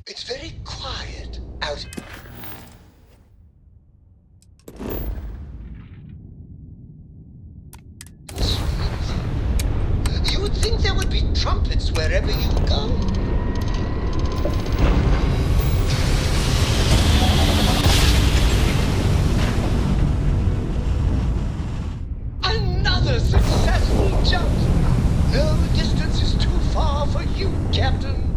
It's very quiet out. You would think there would be trumpets wherever you go. Another successful jump. No distance is too far for you, Captain.